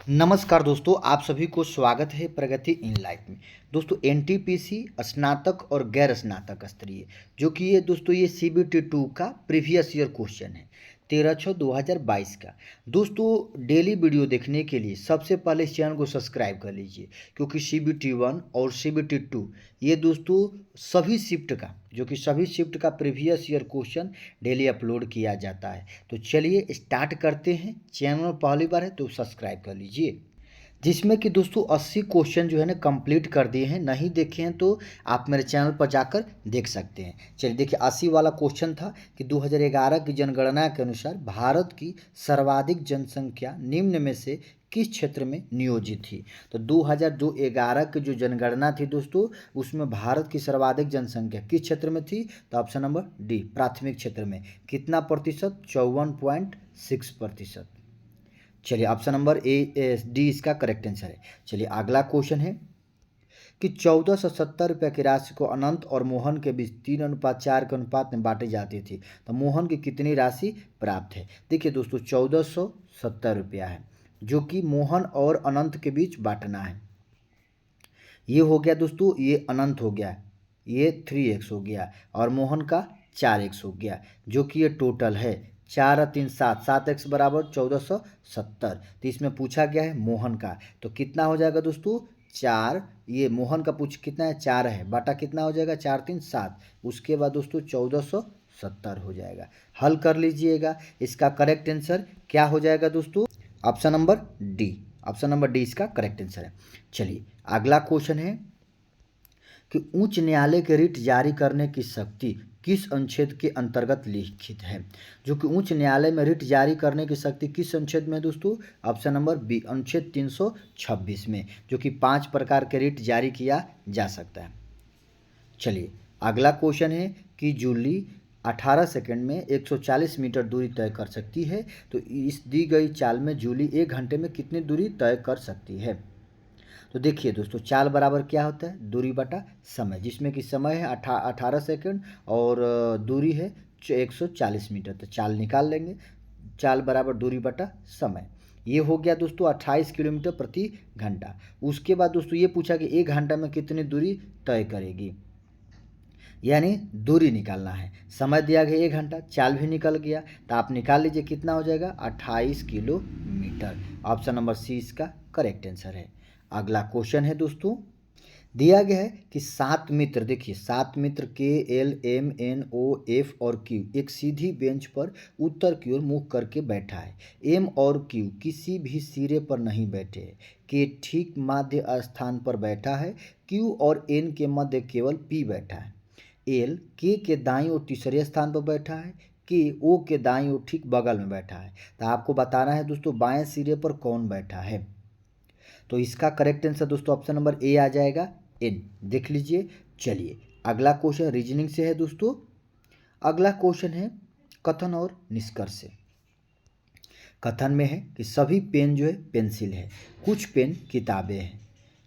नमस्कार दोस्तों, आप सभी को स्वागत है प्रगति इन लाइफ में। दोस्तों एनटीपीसी स्नातक और गैर स्नातक स्तरीय जो कि ये दोस्तों ये सीबीटी 2 का प्रीवियस ईयर क्वेश्चन है 13/6/2022 का। दोस्तों डेली वीडियो देखने के लिए सबसे पहले इस चैनल को सब्सक्राइब कर लीजिए, क्योंकि सीबीटी 1 और सीबीटी 2 ये दोस्तों सभी शिफ्ट का previous year question daily upload किया जाता है। तो चलिए स्टार्ट करते हैं। चैनल पहली बार है तो सब्सक्राइब कर लीजिए। जिसमें कि दोस्तों 80 क्वेश्चन जो है ना कंप्लीट कर दिए हैं। नहीं देखे हैं तो आप मेरे चैनल पर जाकर देख सकते हैं। चलिए देखिए, 80 वाला क्वेश्चन था कि 2011 की जनगणना के अनुसार भारत की सर्वाधिक जनसंख्या निम्न में से किस क्षेत्र में नियोजित थी। तो 2011 की जो जनगणना थी दोस्तों, उसमें भारत की सर्वाधिक जनसंख्या किस क्षेत्र में थी। तो ऑप्शन नंबर डी, प्राथमिक क्षेत्र में। कितना प्रतिशत? 54.6%। चलिए ऑप्शन नंबर डी इसका करेक्ट आंसर है। चलिए अगला क्वेश्चन है कि 1470 रुपये की राशि को अनंत और मोहन के बीच 3:4 के अनुपात में बांटी जाती थी। तो मोहन की कितनी राशि प्राप्त है। देखिए दोस्तों 1470 रुपया है जो कि मोहन और अनंत के बीच बांटना है। ये हो गया दोस्तों, ये अनंत हो गया, ये 3x हो गया और मोहन का 4x हो गया, जो कि ये टोटल है 4 और 3 7, 7x बराबर 1470। तो इसमें पूछा गया है मोहन का, तो कितना हो जाएगा दोस्तों 4। ये मोहन का पूछ कितना है 4 है, बाटा कितना हो जाएगा 4 3 7। उसके बाद दोस्तों 1470 हो जाएगा। हल कर लीजिएगा। इसका करेक्ट आंसर क्या हो जाएगा दोस्तों, option number D. Option number D इसका करेक्ट आंसर है। चलिए अगला क्वेश्चन है कि उच्च न्यायालय के रिट जारी करने की शक्ति किस अनुच्छेद के अंतर्गत लिखित है। जो कि उच्च न्यायालय में रिट जारी करने की शक्ति किस अनुच्छेद में दोस्तों, ऑप्शन नंबर बी, अनुच्छेद 326 में, जो कि 5 प्रकार के रिट जारी किया जा सकता है। चलिए अगला क्वेश्चन है कि जूली 18 सेकंड में 140 मीटर दूरी तय कर सकती है। तो इस दी गई चाल में जूली 1 घंटे में कितनी दूरी तय कर सकती है। तो देखिए दोस्तों, चाल बराबर क्या होता है, दूरी बटा समय, जिसमें कि समय है 18 सेकंड और दूरी है 140 मीटर। तो चाल निकाल लेंगे, चाल बराबर दूरी बटा समय। ये हो गया दोस्तों 28 किलोमीटर प्रति घंटा। उसके बाद दोस्तों ये पूछा कि 1 घंटा में कितनी दूरी तय करेगी, यानी दूरी निकालना है। समय दिया गया 1 घंटा, चाल भी निकल गया, तो आप निकाल लीजिए कितना हो जाएगा 28 किलोमीटर। ऑप्शन नंबर सी इसका करेक्ट आंसर है। अगला क्वेश्चन है दोस्तों, दिया गया है कि 7 मित्र, देखिए 7 मित्र के L M N O F और क्यू एक सीधी बेंच पर उत्तर की ओर मुख करके बैठा है। एम और क्यू किसी भी सिरे पर नहीं बैठे हैं। के ठीक मध्य स्थान पर बैठा है। क्यू और एन के मध्य केवल पी बैठा है। एल के दाईं ओर तीसरे स्थान पर बैठा है। के ओ के दाईं ओर ठीक बगल में बैठा है। तो आपको बताना है दोस्तों बाएं सिरे पर कौन बैठा है। तो इसका करेक्ट आंसर दोस्तों ऑप्शन नंबर ए आ जाएगा, एन। देख लीजिए। चलिए अगला क्वेश्चन रीजनिंग से है दोस्तों। अगला क्वेश्चन है कथन और निष्कर्ष से। कथन में है कि सभी पेन जो है पेंसिल है, कुछ पेन किताबें हैं।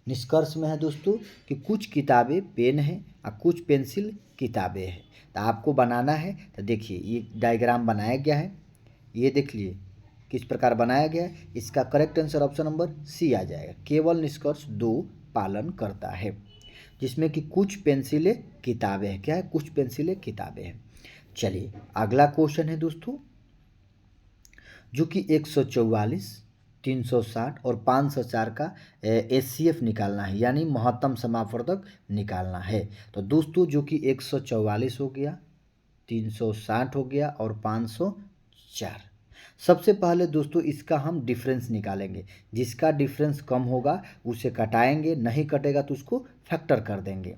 निष्कर्ष में है दोस्तों कि कुछ किताबें पेन हैं और कुछ पेंसिल किताबें हैं। तो आपको बनाना है। तो देखिए ये डायग्राम बनाया गया है, ये देख लिए किस प्रकार बनाया गया है। इसका correct answer option number C आ जाएगा, केवल निष्कर्ष 2 पालन करता है, जिसमें कि कुछ पेंसिलें किताबें हैं। क्या है, कुछ पेंसिलें किताबें हैं। चलिए अगला क्वेश्चन है दोस्तों, जो कि 144, 360 और 504 का एचसीएफ निकालना है, यानी महत्तम समापवर्धक निकालना है। तो दोस्तों जो कि 144 हो गया, 360 हो गया और 504। सबसे पहले दोस्तों इसका हम डिफरेंस निकालेंगे। जिसका डिफरेंस कम होगा उसे घटाएंगे, नहीं कटेगा तो उसको फैक्टर कर देंगे।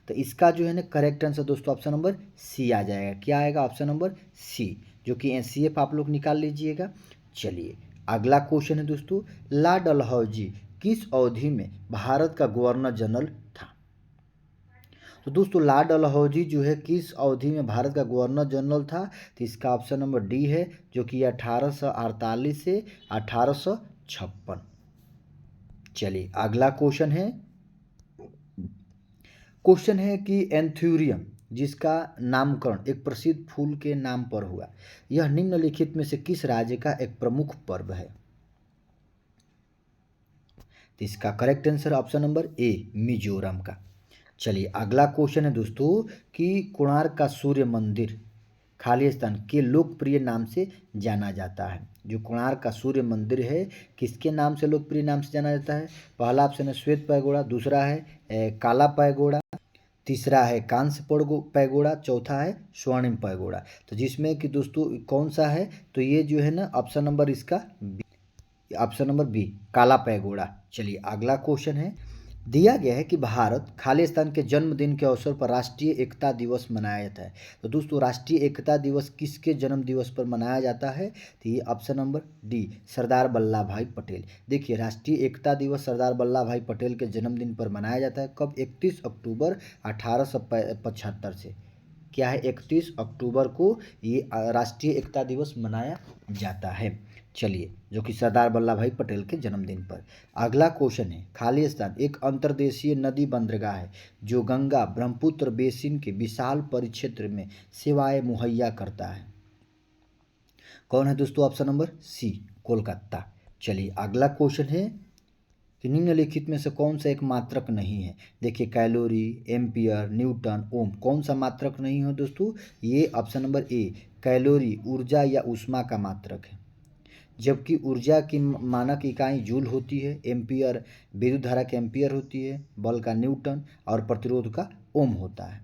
तो इसका जो है ना करेक्ट आंसर दोस्तों ऑप्शन नंबर सी आ जाएगा। क्या आएगा, ऑप्शन नंबर सी, जो कि एचसीएफ आप लोग निकाल लीजिएगा। चलिए अगला क्वेश्चन है दोस्तों, ला डलहौजी किस अवधि में भारत का गवर्नर जनरल था। तो दोस्तों ला डलहौजी जो है किस अवधि में भारत का गवर्नर जनरल था। तो इसका ऑप्शन नंबर डी है, जो कि 1848 से 1856। चलिए अगला क्वेश्चन है कि एंथ्यूरियम जिसका नामकरण एक प्रसिद्ध फूल के नाम पर हुआ, यह निम्नलिखित में से किस राज्य का एक प्रमुख पर्व है। तो इसका correct answer option number A Mizoram का। चलिए अगला क्वेश्चन है दोस्तों कि कोणार्क का सूर्य मंदिर खाली स्थान के लोकप्रिय नाम से जाना जाता है। जो कोणार्क का सूर्य मंदिर है किसके नाम से लोकप्रिय नाम से जाना जाता है? पहला ऑप्शन है श्वेत पैगोड़ा, दूसरा है काला पैगोड़ा, तीसरा है कांस्य पैगोड़ा, चौथा है स्वर्णिम पैगोड़ा। तो जिसमें कि दोस्तों कौन सा है? तो ये जो है ना ऑप्शन नंबर इसका ऑप्शन नंबर बी काला पैगोड़ा। चलिए अगला क्वेश्चन है, दिया गया है कि भारत खालिस्तान के जन्मदिन के अवसर पर राष्ट्रीय एकता दिवस मनाया जाता है। तो दोस्तों राष्ट्रीय एकता दिवस किसके जन्म दिवस पर मनाया जाता है? तो ये option number D Sardar Vallabh भाई पटेल। देखिए राष्ट्रीय एकता दिवस सरदार वल्लभ भाई पटेल के जन्मदिन पर मनाया जाता है। कब? 31 अक्टूबर 1875 से। क्या है? 31 अक्टूबर को ये राष्ट्रीय एकता दिवस मनाया जाता है। चलिए जो कि सरदार वल्लभ भाई पटेल के जन्मदिन पर। अगला क्वेश्चन है, खालिस्तान एक अंतर्देशीय नदी बंदरगाह है जो गंगा ब्रह्मपुत्र बेसिन के विशाल परिक्षेत्र में सेवाएं मुहैया करता है। कौन है दोस्तों? Option number C Kolkata. चलिए अगला क्वेश्चन है कि निम्नलिखित में से कौन सा एक मात्रक नहीं है? देखिए कैलोरी, एम्पियर, न्यूटन, ओम, कौन सा मात्रक नहीं है दोस्तों? ये ऑप्शन नंबर ए कैलोरी ऊर्जा या ऊष्मा का मात्रक है, जबकि ऊर्जा की मानक इकाई जूल होती है, एम्पियर विद्युत धारा की एम्पियर होती है, बल का न्यूटन और प्रतिरोध का ओम होता है।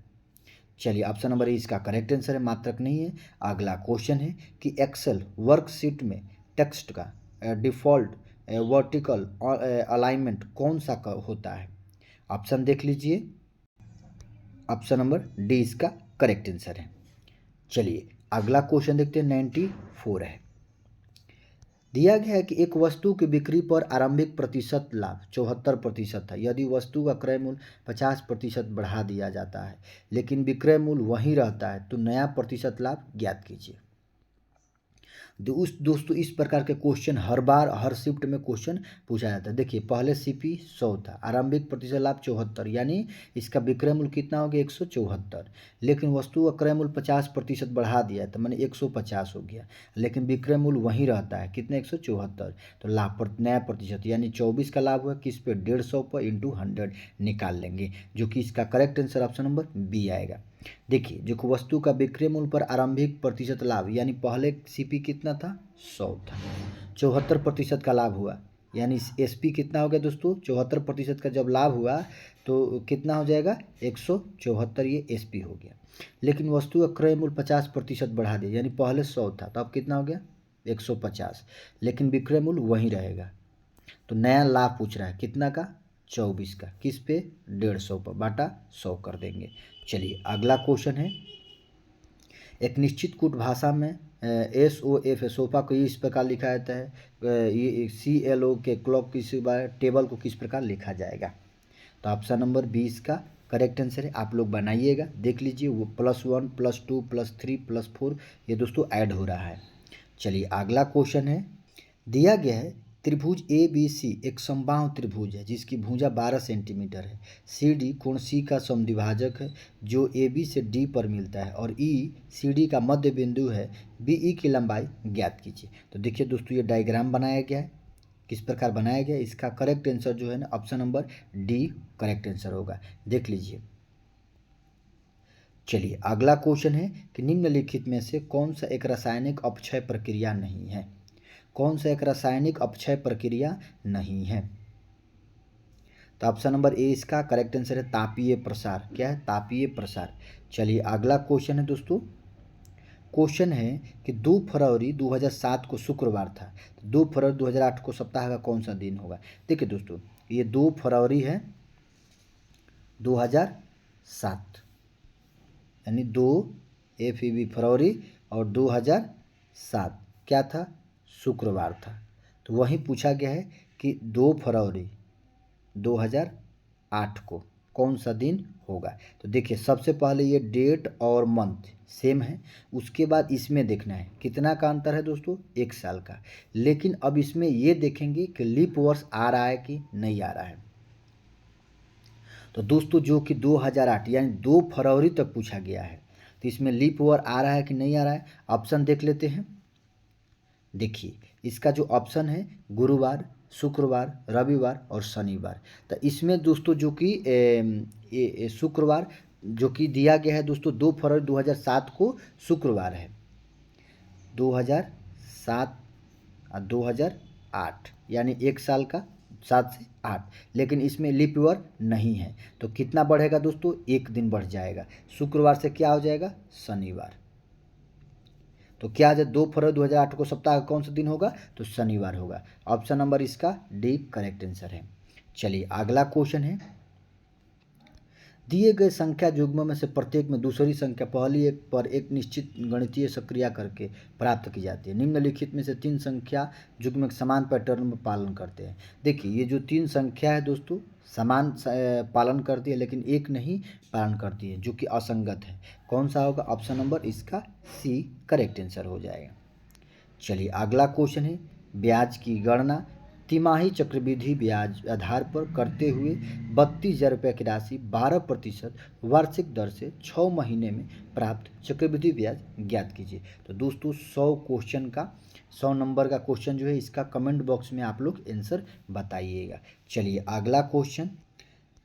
चलिए ऑप्शन नंबर ए इसका करेक्ट आंसर है, मात्रक नहीं है। अगला क्वेश्चन है कि एक्सेल वर्कशीट में टेक्स्ट का डिफ़ॉल्ट वर्टिकल अलाइनमेंट कौन सा होता है? ऑप्शन देख लीजिए, ऑप्शन नंबर डी इसका करेक्ट आंसर है। चलिए अगला क्वेश्चन देखते हैं, 94 है। दिया गया है कि एक वस्तु की बिक्री पर आरंभिक प्रतिशत लाभ 74% है यदि वस्तु का क्रय मूल्य 50% बढ़ा दिया जाता है लेकिन विक्रय मूल्य वही रहता है, तो नया प्रतिशत लाभ ज्ञात कीजिए। दोस्तों इस प्रकार के क्वेश्चन हर बार हर शिफ्ट में क्वेश्चन पूछा जाता है। देखिए पहले सीपी 100 था, आरंभिक प्रतिशत लाभ 74, यानी इसका विक्रय मूल्य कितना हो गया? 174, लेकिन वस्तु का क्रय मूल्य 50% बढ़ा दिया है तो मैंने 150 हो गया, लेकिन विक्रय मूल्य वही रहता है, कितने? 174। तो लाभ पर नया प्रतिशत यानी 24 का लाभ हुआ किस पे? 150 पर इंटू 100 निकाल लेंगे, जो कि इसका correct answer option number B आएगा। देखिए जो वस्तु का विक्रय मूल्य पर आरंभिक प्रतिशत लाभ यानी पहले सीपी कितना था? 100 था, 74% का लाभ हुआ, यानी एसपी कितना हो गया दोस्तों? 74% का जब लाभ हुआ तो कितना हो जाएगा? 174, ये एसपी हो गया। लेकिन वस्तु का क्रय मूल्य 50% बढ़ा दिया, यानी पहले 100 था तो अब कितना हो गया? 150, लेकिन विक्रय मूल्य वही रहेगा, तो नया लाभ पूछ रहा है कितना का? 24 का, किस पे? 150 पर, बाटा 100 कर देंगे। चलिए अगला क्वेश्चन है, एक निश्चित कूट भाषा में SOF सोफा को इस प्रकार लिखा जाता है, ये CLO के क्लॉक किस टेबल को किस प्रकार लिखा जाएगा? तो ऑप्शन नंबर 20 का करेक्ट आंसर है। आप लोग बनाइएगा, देख लीजिए वो +1 +2 +3 +4 ये दोस्तों ऐड हो रहा है। चलिए अगला क्वेश्चन है, दिया गया है त्रिभुज ABC एक समबाहु त्रिभुज है जिसकी भुजा 12 सेंटीमीटर है। CD कोण C का समद्विभाजक है जो AB से D पर मिलता है और E CD का मध्य बिंदु है। BE की लंबाई ज्ञात कीजिए। तो देखिए दोस्तों ये डायग्राम बनाया गया है, किस प्रकार बनाया गया? इसका करेक्ट आंसर जो है ना option number D correct answer होगा, देख लीजिए। चलिए अगला क्वेश्चन है कि निम्नलिखित में से कौन सा एक रासायनिक अपक्षय प्रक्रिया नहीं है? कौन सा एक रासायनिक अपक्षय प्रक्रिया नहीं है? तो ऑप्शन नंबर ए इसका करेक्ट आंसर है तापीय प्रसार। क्या है? तापीय प्रसार। चलिए अगला क्वेश्चन है दोस्तों, क्वेश्चन है कि 2 फरवरी 2007 को शुक्रवार था, 2 फरवरी 2008 को सप्ताह का कौन सा दिन होगा? देखिए दोस्तों ये 2 फरवरी है 2007, यानी 2 FEB फरवरी और 2007 क्या था? शुक्रवार था। तो वहीं पूछा गया है कि 2 फरवरी 2008 को कौन सा दिन होगा? तो देखिए सबसे पहले ये डेट और मंथ सेम है, उसके बाद इसमें देखना है कितना का अंतर है दोस्तों? 1 साल का। लेकिन अब इसमें ये देखेंगे कि लीप वर्ष आ रहा है कि नहीं आ रहा है। तो दोस्तों जो कि 2008 यानी 2 फरवरी तक पूछा गया है, तो इसमें लीप ईयर आ रहा है कि नहीं आ रहा है? ऑप्शन देख लेते हैं। देखिए इसका जो ऑप्शन है गुरुवार शुक्रवार, रविवार और शनिवार। तो इसमें दोस्तों जो कि शुक्रवार जो कि दिया गया है दोस्तों 2 फरवरी 2007 को शुक्रवार है, 2007 और 2008, यानी एक साल का 7 से 8। लेकिन इसमें लीप ईयर नहीं है, तो कितना बढ़ेगा दोस्तों, एक दिन बढ़ जाएगा। शुक्रवार से क्या हो जाएगा, शनिवार। तो क्या है 2 फरवरी 2008 को सप्ताह का कौन सा दिन होगा, तो शनिवार होगा। ऑप्शन नंबर इसका डी करेक्ट आंसर है। चलिए अगला क्वेश्चन है, दिए गए संख्या युग्म में से प्रत्येक में दूसरी संख्या पहली एक पर एक निश्चित गणितीय सक्रिया करके प्राप्त की जाती है। निम्नलिखित में से 3 संख्या युग्म एक समान पैटर्न में पालन करते हैं। देखिए ये जो 3 संख्या है दोस्तों समान पालन करती है, लेकिन एक नहीं पालन करती है, जो कि असंगत है। कौन सा होगा, ऑप्शन नंबर इसका सी करेक्ट आंसर हो जाएगा। चलिए अगला क्वेश्चन है, ब्याज की गणना तिमाही चक्रवृद्धि ब्याज आधार पर करते हुए 32,000 रुपये की राशि 12% वार्षिक दर से 6 महीने में प्राप्त चक्रवृद्धि ब्याज ज्ञात कीजिए। तो दोस्तों 100 नंबर का क्वेश्चन जो है इसका कमेंट बॉक्स में आप लोग आंसर बताइएगा। चलिए अगला क्वेश्चन,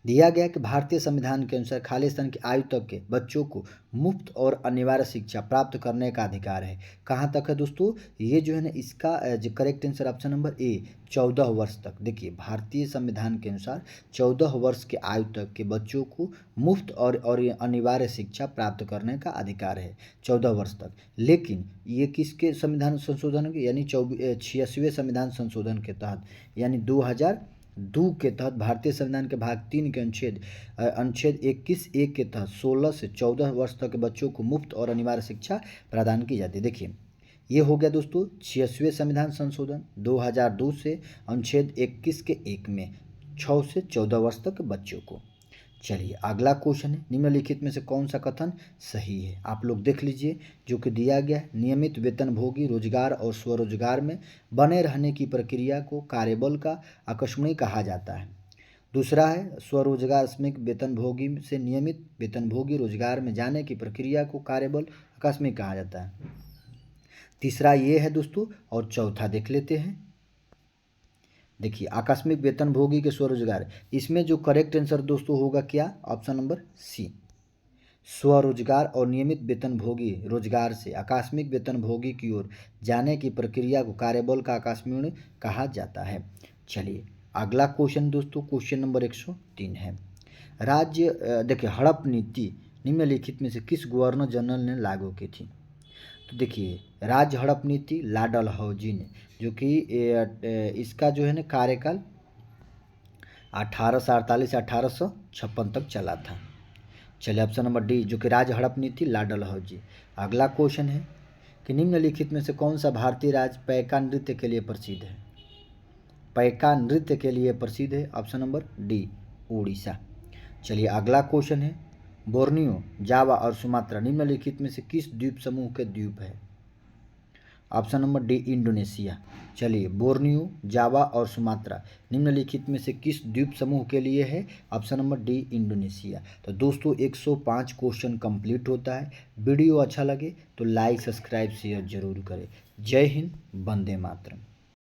दिया गया कि भारतीय संविधान के अनुसार खालिस्तान की आयु तक के बच्चों को मुफ्त और अनिवार्य शिक्षा प्राप्त करने का अधिकार है। कहाँ तक है दोस्तों, ये जो है ना इसका जो correct answer option number A 14 वर्ष तक। देखिए भारतीय संविधान के अनुसार 14 वर्ष के आयु तक के बच्चों को मुफ्त और अनिवार्य शिक्षा प्राप्त करने का अधिकार है 14 वर्ष तक। लेकिन ये किसके संविधान संशोधन के, यानी 86वें संविधान संशोधन के तहत, यानी 2002 के तहत भारतीय संविधान के भाग 3 के अनुच्छेद 21(1) के तहत 16 से 14 वर्ष तक के बच्चों को मुफ्त और अनिवार्य शिक्षा प्रदान की जाती है। देखिए ये हो गया दोस्तों 86वें संविधान संशोधन 2002 से अनुच्छेद 21 के 1 में 6 से 14 वर्ष तक के बच्चों को। चलिए अगला क्वेश्चन है, निम्नलिखित में से कौन सा कथन सही है। आप लोग देख लीजिए जो कि दिया गया है, नियमित वेतनभोगी रोजगार और स्वरोजगार में बने रहने की प्रक्रिया को कार्यबल का आकस्मिक कहा जाता है। दूसरा है स्वरोजगार आकस्मिक वेतनभोगी से नियमित वेतनभोगी रोजगार में जाने की प्रक्रिया को कार्यबल आकस्मिक कहा जाता है। तीसरा ये है दोस्तों, और चौथा देख लेते हैं। देखिए आकस्मिक वेतनभोगी के स्वरोजगार, इसमें जो करेक्ट आंसर दोस्तों होगा क्या, ऑप्शन नंबर सी, स्वरोजगार और नियमित वेतनभोगी रोजगार से आकस्मिक वेतनभोगी की ओर जाने की प्रक्रिया को कार्यबल का आकस्मिक कहा जाता है। चलिए अगला क्वेश्चन दोस्तों, क्वेश्चन नंबर 103 है, राज्य देखिए हड़प नीति निम्नलिखित में से किस गवर्नर जनरल ने लागू की थी। तो देखिए राज्य हड़प नीति लाडल हौजी ने, जो कि इसका जो है ना कार्यकाल 1848 से 1856 तक चला था। चलिए ऑप्शन नंबर डी जो कि राज्य हड़प नीति लाडल हौजी। अगला क्वेश्चन है कि निम्नलिखित में से कौन सा भारतीय राज्य पैका नृत्य के लिए प्रसिद्ध है। पैका नृत्य के लिए प्रसिद्ध है ऑप्शन नंबर डी उड़ीसा। चलिए अगला क्वेश्चन है, बोर्नियो, जावा और सुमात्रा निम्नलिखित में से किस द्वीप समूह के द्वीप है। Option number D Indonesia. चलिए बोर्नियो, जावा और सुमात्रा निम्नलिखित में से किस द्वीप समूह के लिए है, ऑप्शन नंबर डी इंडोनेशिया। तो दोस्तों 105 क्वेश्चन कंप्लीट होता है। वीडियो अच्छा लगे तो लाइक सब्सक्राइब शेयर जरूर करें। जय हिंद, वंदे मातरम।